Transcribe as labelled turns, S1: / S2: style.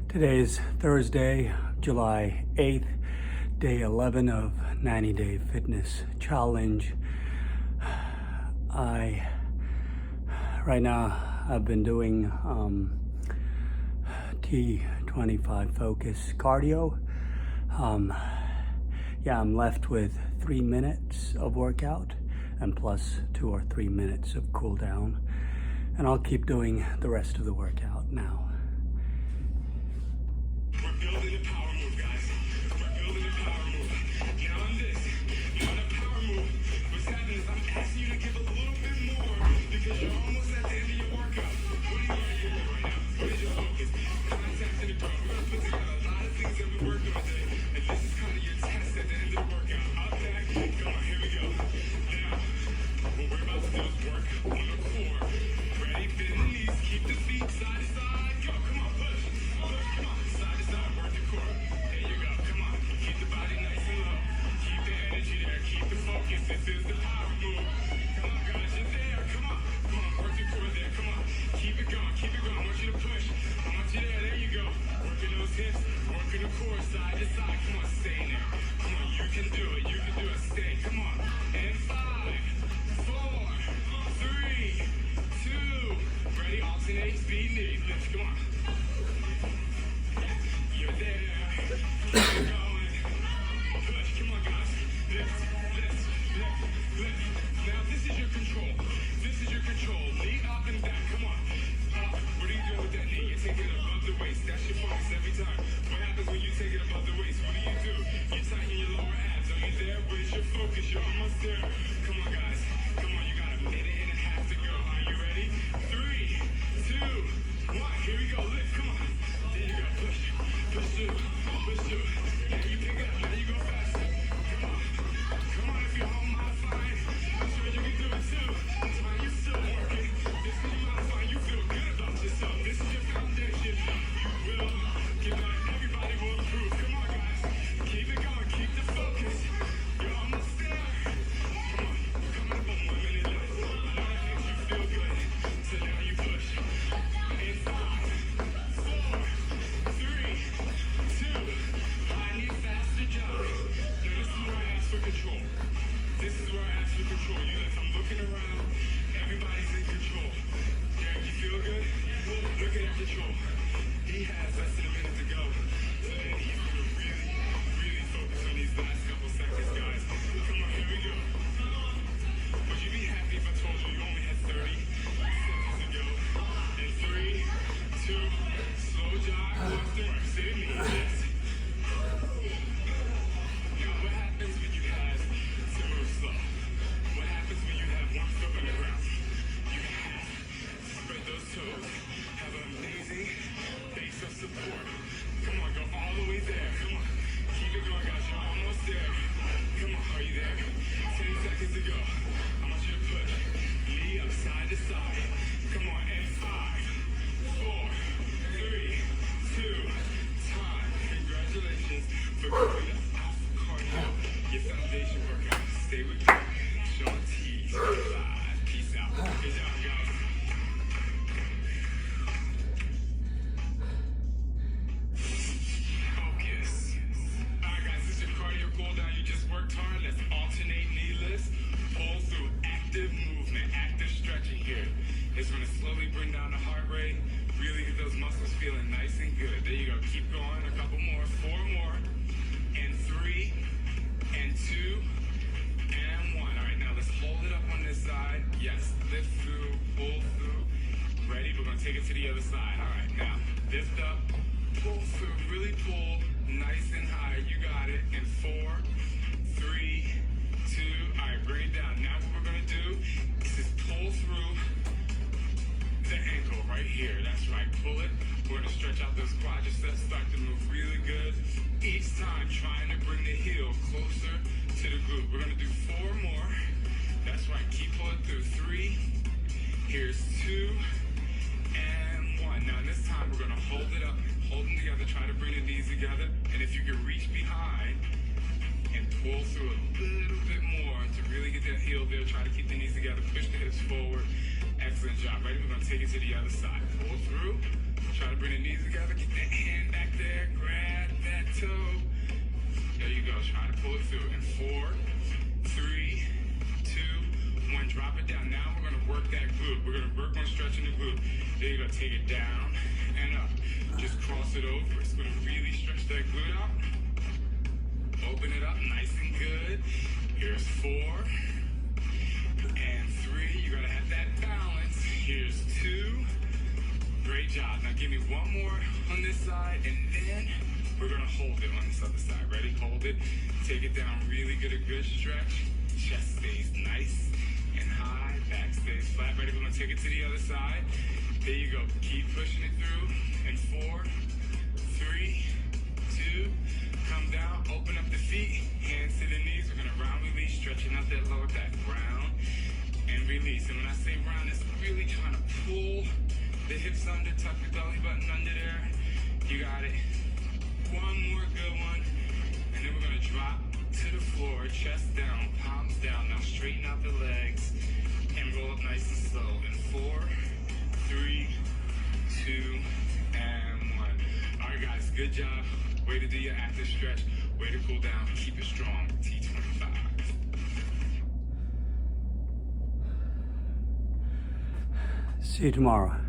S1: Today is Thursday, July 8th, day 11 of 90-Day Fitness Challenge. Right now, I've been doing T25 Focus cardio. I'm left with 3 minutes of workout and plus 2 or 3 minutes of cool down. And I'll keep doing the rest of the workout now.
S2: We're building a power move, guys. We're building a power move. Now on this, you're on a power move. What's happening is I'm asking you to give a little bit more because you're almost at the end of your workout. What are you doing right now? What is your focus? Contact to the ground. We're going to put together a lot of things that we worked on today. And this is kind of your test at the end of the workout. Up, back. Come on, here we go. Now, what we're about to do is work on the core. Ready? Bend the knees. Keep the feet side to side. Go. Come on, push. Come on. Side to side. Work the core. There you go. Come on. Keep the body nice and low. Keep the energy there. Keep the focus. This is the power move. Come on, guys. You're there. Come on. Come on. Work the core there. Come on. Keep it going. Keep it going. I want you to push. I want you there. There you go. Working those hips. Working the core side to side. Come on. Stay in there. Come on. You can do it. You can do it. Stay. Come on. And 5, 4, 3, 2. Ready? Alternate. Speed knees. Lift. Come on. You're there. Keep going. Push. Come on, guys. Lift. Now this is your control. This is your control. Knee up and back. Come on. What are you doing with that knee? You're taking it above the waist. That's your focus every time. What happens when you take it above the waist? What do? You tighten your lower abs. Are you there? Where's your focus? You're almost there. Come on, guys. Come on. You got a minute and a half to go. Are you ready? 3, 2, 1. Here we go. Lift. Come on. There you go. Push. Push through. Push through. Now you pick it up. Now you go faster. Come on. Come on. If you're home modifying, I'm sure you can do it too. That's why you're still working. This is you modifying. You feel good about yourself. This is your foundation. You will get better. Everybody will improve. Come on, guys. Keep it going. Keep the focus. You're almost there. Come on. Come on. 1 minute left. I know that makes you feel good. So now you push. In 5, 4, 3, 2. I need faster jog. Now this is where I ask for control. This is where I ask for control. I'm looking around. Everybody's in control. Derek, you feel good? Look at that control. He has less than a minute to go. So then he's going to really focus on these last couple seconds, guys. Come on, here we go. Would you be happy if I told you you only had 30 seconds to go? In 3, 2, slow jog, off the work. Say to me, yes. Now, what happens when you have to move slow? What happens when you have one foot on the ground? You have to spread those toes. Have an amazing base of support. Come on, go all the way there. Come on. Keep it going, guys. You're almost there. Come on, are you there? 10 seconds to go. I want you to push. Knee up side to side. Come on, and 5, 4, 3, 2, time. Congratulations for completing alpha cardio. Your foundation workout. Stay with me. Sean T. Live. Peace out. Good job, guys. Focus. Alright, guys, this is your cardio cool down. You just worked hard. Let's alternate knee lifts. Pull through active movement, active stretching here. It's going to slowly bring down the heart rate. Really get those muscles feeling nice and good. There you go. Keep going. A couple more. 4 more. And 3. And 2. And 1. All right, now let's hold it up on this side. Yes, lift through, pull through. Ready? We're going to take it to the other side. All right, now lift up, pull through, really pull, nice and high. You got it. And 4, 3, 2. All right, bring it down. Now what we're going to do is just pull through the ankle right here. That's right. Pull it. We're going to stretch out those quadriceps, start to move really good. Each time trying to bring the heel closer to the glute. We're going to do 4 more. That's right. Keep pulling through. 3. Here's 2. And 1. Now this time we're going to hold it up. Hold them together. Try to bring the knees together. And if you can reach behind and pull through a little bit more to really get that heel there. Try to keep the knees together. Push the hips forward. Excellent job. Ready? We're going to take it to the other side. Pull through. Try Try to bring the knees together. Get that hand back there. Grab that toe. There you go. Try to pull it through. And 4, 3, 2, 1. Drop it down. Now we're going to work that glute. We're going to work on stretching the glute. There you go. Take it down and up. Just cross it over. It's going to really stretch that glute out. Open it up nice and good. Here's 4 and 3. You got to have that balance. Here's 2. Great job. Now give me one more on this side, and then we're going to hold it on this other side. Ready? Hold it. Take it down. Really get a good stretch. Chest stays nice and high. Back stays flat. Ready? We're going to take it to the other side. There you go. Keep pushing it through. And 4, 3, 2. Come down. Open up the feet. Hands to the knees. We're going to round release. Stretching out that lower back. Round and release. And when I say round, it's really trying to pull the hips under, tuck the belly button under there. You got it. One more good one. And then we're going to drop to the floor, chest down, palms down. Now straighten out the legs and roll up nice and slow. And 4, 3, 2, and 1. All right, guys, good job. Way to do your active stretch. Way to cool down. Keep it strong. T25.
S1: See you tomorrow.